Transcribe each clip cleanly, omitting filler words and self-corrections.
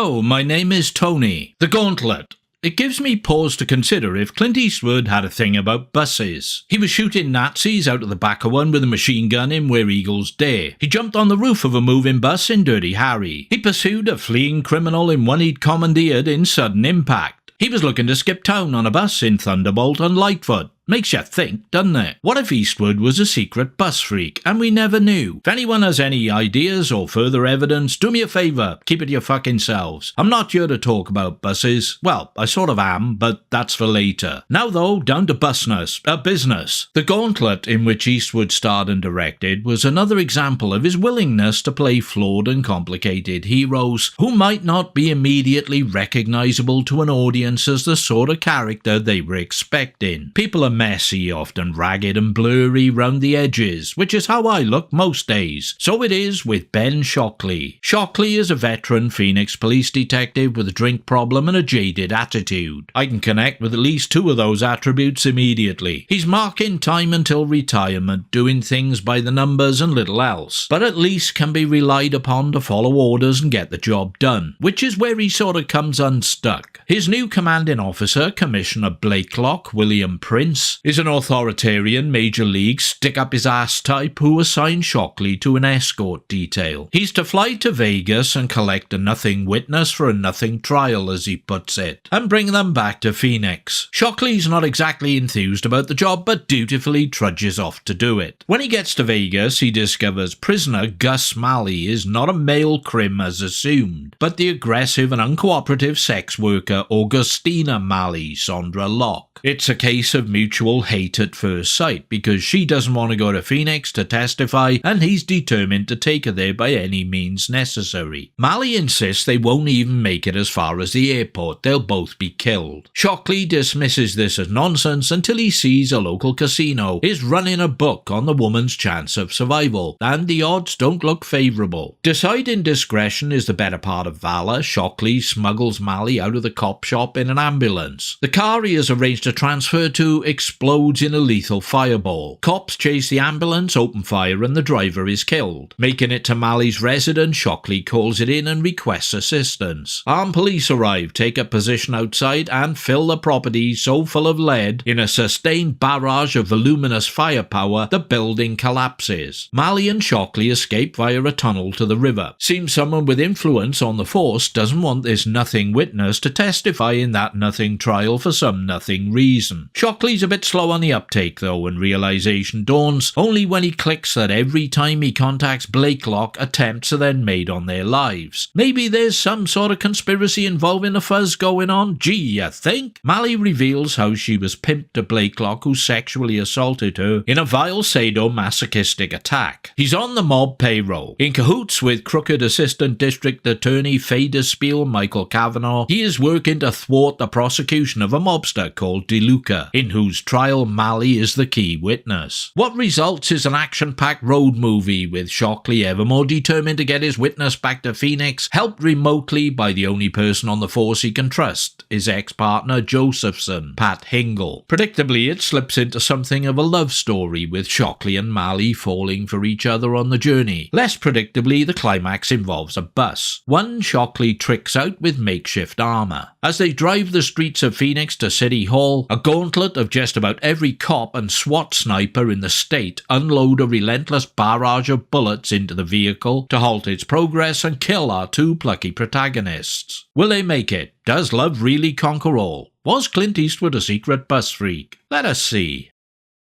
Hello, my name is Tony. The Gauntlet. It gives me pause to consider if Clint Eastwood had a thing about buses. He was shooting Nazis out of the back of one with a machine gun in Where Eagles Dare. He jumped on the roof of a moving bus in Dirty Harry. He pursued a fleeing criminal in one he'd commandeered in Sudden Impact. He was looking to skip town on a bus in Thunderbolt and Lightfoot. Makes you think, doesn't it? What if Eastwood was a secret bus freak and we never knew? If anyone has any ideas or further evidence, do me a favour, keep it to your fucking selves. I'm not here to talk about buses. Well, I sort of am, but that's for later. Now though, down to business. The Gauntlet, in which Eastwood starred and directed, was another example of his willingness to play flawed and complicated heroes who might not be immediately recognisable to an audience as the sort of character they were expecting. People are messy, often ragged and blurry round the edges, which is how I look most days. So it is with Ben Shockley. Shockley is a veteran Phoenix police detective with a drink problem and a jaded attitude. I can connect with at least two of those attributes immediately. He's marking time until retirement, doing things by the numbers and little else, but at least can be relied upon to follow orders and get the job done, which is where he sort of comes unstuck. His new commanding officer, Commissioner Blakelock, William Prince, is an authoritarian major league stick-up-his-ass type who assigned Shockley to an escort detail. He's to fly to Vegas and collect a nothing witness for a nothing trial, as he puts it, and bring them back to Phoenix. Shockley's not exactly enthused about the job, but dutifully trudges off to do it. When he gets to Vegas, he discovers prisoner Gus Malley is not a male crim as assumed, but the aggressive and uncooperative sex worker Augustina Malley, Sondra Locke. It's a case of mutual hate at first sight, because she doesn't want to go to Phoenix to testify and he's determined to take her there by any means necessary. Malley insists they won't even make it as far as the airport, they'll both be killed. Shockley dismisses this as nonsense until he sees a local casino is running a book on the woman's chance of survival, and the odds don't look favourable. Deciding discretion is the better part of valour, Shockley smuggles Malley out of the cop shop in an ambulance. The car he has arranged to transfer to explodes in a lethal fireball. Cops chase the ambulance, open fire, and the driver is killed. Making it to Malley's residence, Shockley calls it in and requests assistance. Armed police arrive, take up position outside, and fill the property so full of lead in a sustained barrage of voluminous firepower the building collapses. Malley and Shockley escape via a tunnel to the river. Seems someone with influence on the force doesn't want this nothing witness to testify in that nothing trial for some nothing reason. Shockley's a bit slow on the uptake though, and realization dawns only when he clicks that every time he contacts Blakelock, attempts are then made on their lives. Maybe there's some sort of conspiracy involving the fuzz going on? Gee, you think? Malley reveals how she was pimped to Blakelock, who sexually assaulted her in a vile sadomasochistic attack. He's on the mob payroll. In cahoots with crooked Assistant District Attorney Fader Spiel Michael Cavanaugh, he is working to thwart the prosecution of a mobster called DeLuca, in whose trial Malley is the key witness. What results is an action-packed road movie with Shockley ever more determined to get his witness back to Phoenix, helped remotely by the only person on the force he can trust, his ex-partner Josephson, Pat Hingle. Predictably, it slips into something of a love story, with Shockley and Malley falling for each other on the journey. Less predictably, the climax involves a bus, one Shockley tricks out with makeshift armour. As they drive the streets of Phoenix to City Hall, a gauntlet of just about every cop and SWAT sniper in the state unload a relentless barrage of bullets into the vehicle to halt its progress and kill our two plucky protagonists. Will they make it? Does love really conquer all? Was Clint Eastwood a secret bus freak? Let us see.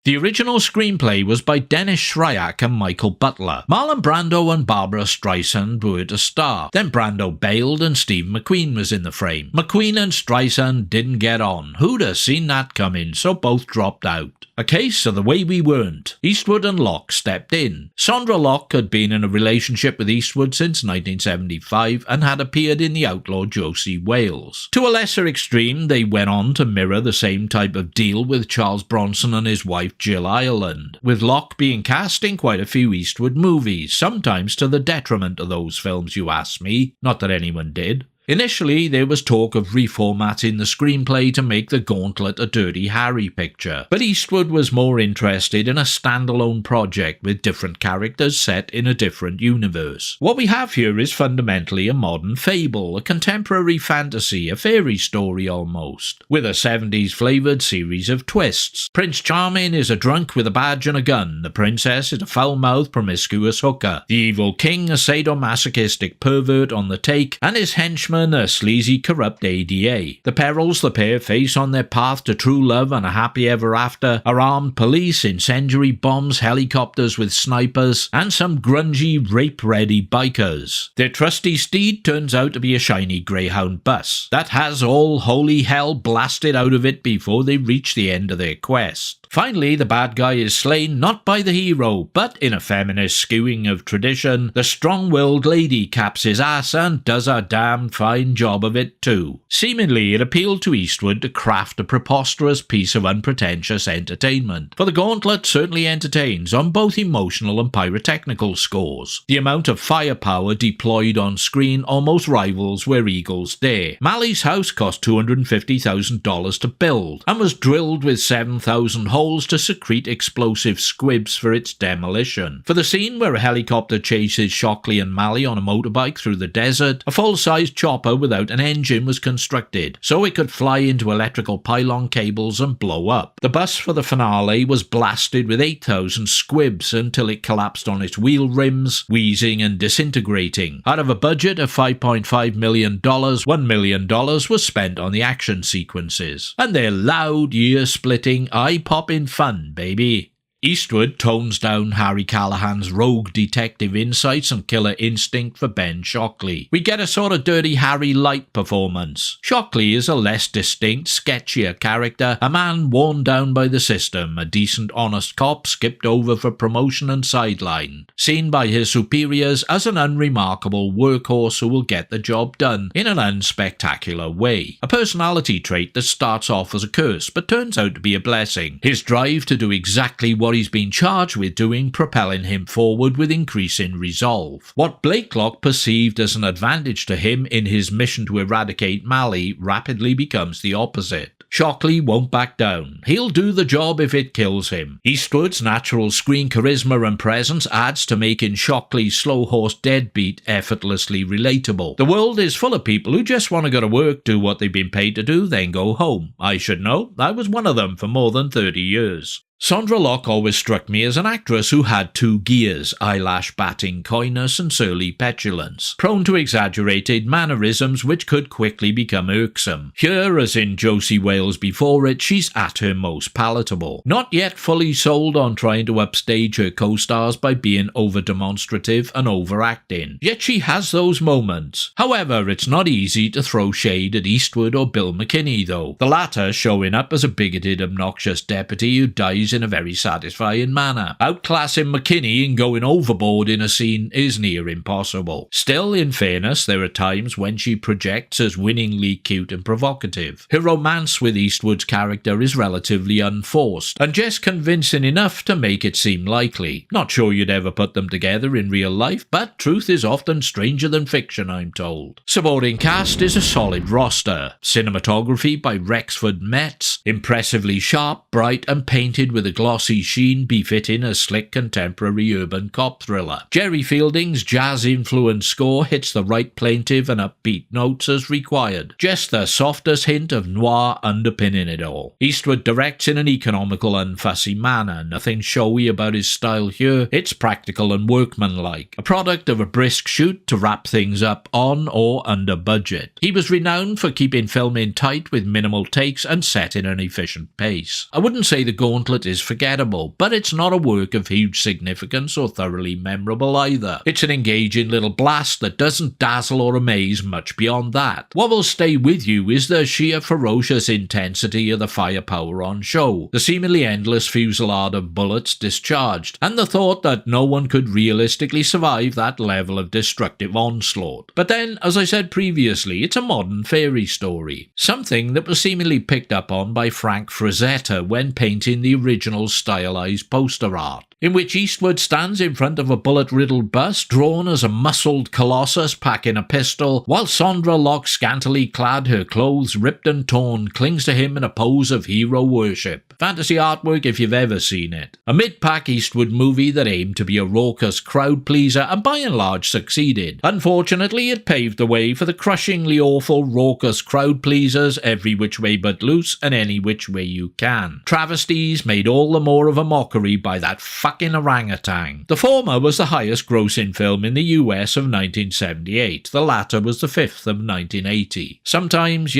The original screenplay was by Dennis Shryack and Michael Butler. Marlon Brando and Barbara Streisand were to star. Then Brando bailed and Steve McQueen was in the frame. McQueen and Streisand didn't get on. Who'd have seen that coming, so both dropped out. A case of the way we weren't. Eastwood and Locke stepped in. Sondra Locke had been in a relationship with Eastwood since 1975 and had appeared in The Outlaw Josie Wales. To a lesser extreme, they went on to mirror the same type of deal with Charles Bronson and his wife Jill Ireland, with Locke being cast in quite a few Eastwood movies, sometimes to the detriment of those films, you ask me. Not that anyone did. Initially, there was talk of reformatting the screenplay to make the Gauntlet a Dirty Harry picture, but Eastwood was more interested in a standalone project with different characters set in a different universe. What we have here is fundamentally a modern fable, a contemporary fantasy, a fairy story almost, with a 70s flavoured series of twists. Prince Charming is a drunk with a badge and a gun, the princess is a foul-mouthed promiscuous hooker, the evil king a sadomasochistic pervert on the take, and his henchman a sleazy corrupt ADA. The perils the pair face on their path to true love and a happy ever after are armed police, incendiary bombs, helicopters with snipers, and some grungy rape-ready bikers. Their trusty steed turns out to be a shiny Greyhound bus that has all holy hell blasted out of it before they reach the end of their quest. Finally, the bad guy is slain not by the hero, but in a feminist skewing of tradition, the strong-willed lady caps his ass and does a damn fine job of it too. Seemingly, it appealed to Eastwood to craft a preposterous piece of unpretentious entertainment, for the Gauntlet certainly entertains on both emotional and pyrotechnical scores. The amount of firepower deployed on screen almost rivals Where Eagles Dare. Malley's house cost $250,000 to build, and was drilled with 7,000 holes to secrete explosive squibs for its demolition. For the scene where a helicopter chases Shockley and Malley on a motorbike through the desert, a full-sized chopper without an engine was constructed, so it could fly into electrical pylon cables and blow up. The bus for the finale was blasted with 8,000 squibs until it collapsed on its wheel rims, wheezing and disintegrating. Out of a budget of $5.5 million, $1 million was spent on the action sequences. And they're loud, ear-splitting, eye-popping fun, baby. Eastwood tones down Harry Callahan's rogue detective insights and killer instinct for Ben Shockley. We get a sort of Dirty Harry light performance. Shockley is a less distinct, sketchier character, a man worn down by the system, a decent honest cop skipped over for promotion and sidelined, seen by his superiors as an unremarkable workhorse who will get the job done in an unspectacular way. A personality trait that starts off as a curse but turns out to be a blessing. His drive to do exactly what he's been charged with doing, propelling him forward with increasing resolve. What Blakelock perceived as an advantage to him in his mission to eradicate Malley rapidly becomes the opposite. Shockley won't back down. He'll do the job if it kills him. Eastwood's natural screen charisma and presence adds to making Shockley's slow-horse deadbeat effortlessly relatable. The world is full of people who just want to go to work, do what they've been paid to do, then go home. I should know. I was one of them for more than 30 years. Sondra Locke always struck me as an actress who had two gears, eyelash-batting coyness and surly petulance, prone to exaggerated mannerisms which could quickly become irksome. Here, as in Josie Wales before it, she's at her most palatable. Not yet fully sold on trying to upstage her co-stars by being over-demonstrative and overacting. Yet she has those moments. However, it's not easy to throw shade at Eastwood or Bill McKinney though, the latter showing up as a bigoted, obnoxious deputy who dies in a very satisfying manner. Outclassing McKinney and going overboard in a scene is near impossible. Still, in fairness, there are times when she projects as winningly cute and provocative. Her romance with Eastwood's character is relatively unforced, and just convincing enough to make it seem likely. Not sure you'd ever put them together in real life, but truth is often stranger than fiction, I'm told. Supporting cast is a solid roster. Cinematography by Rexford Metz, impressively sharp, bright, and painted with a glossy sheen befitting a slick contemporary urban cop thriller. Jerry Fielding's jazz-influenced score hits the right plaintive and upbeat notes as required, just the softest hint of noir underpinning it all. Eastwood directs in an economical, unfussy manner, nothing showy about his style here, it's practical and workmanlike, a product of a brisk shoot to wrap things up on or under budget. He was renowned for keeping filming tight with minimal takes and set in an efficient pace. I wouldn't say the Gauntlet is forgettable, but it's not a work of huge significance or thoroughly memorable either. It's an engaging little blast that doesn't dazzle or amaze much beyond that. What will stay with you is the sheer ferocious intensity of the firepower on show, the seemingly endless fusillade of bullets discharged, and the thought that no one could realistically survive that level of destructive onslaught. But then, as I said previously, it's a modern fairy story, something that was seemingly picked up on by Frank Frazetta when painting the original stylized poster art. in which Eastwood stands in front of a bullet-riddled bus drawn as a muscled colossus packing a pistol, while Sondra Locke, scantily clad, her clothes ripped and torn, clings to him in a pose of hero worship. Fantasy artwork if you've ever seen it. A mid-pack Eastwood movie that aimed to be a raucous crowd pleaser and by and large succeeded. Unfortunately, it paved the way for the crushingly awful raucous crowd pleasers Every Which Way But Loose and Any Which Way You Can. Travesties made all the more of a mockery by that fucking orangutan. The former was the highest grossing film in the US of 1978. The latter was the fifth of 1980. Sometimes,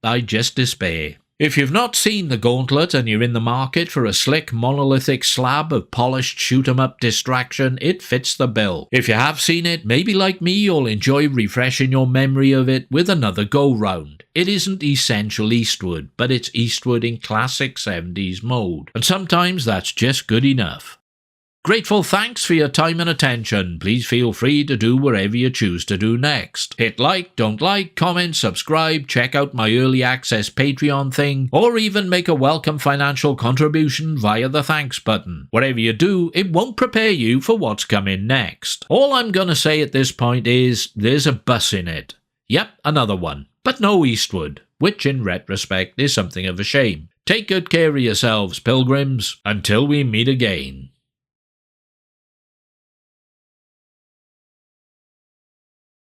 I just despair. If you've not seen The Gauntlet and you're in the market for a slick monolithic slab of polished shoot-'em-up distraction, it fits the bill. If you have seen it, maybe like me you'll enjoy refreshing your memory of it with another go-round. It isn't essential Eastwood, but it's Eastwood in classic 70s mode, and sometimes that's just good enough. Grateful thanks for your time and attention. Please feel free to do whatever you choose to do next. Hit like, don't like, comment, subscribe, check out my early access Patreon thing, or even make a welcome financial contribution via the thanks button. Whatever you do, it won't prepare you for what's coming next. All I'm gonna say at this point is, there's a bus in it. Yep, another one. But no Eastwood, which in retrospect is something of a shame. Take good care of yourselves, pilgrims, until we meet again.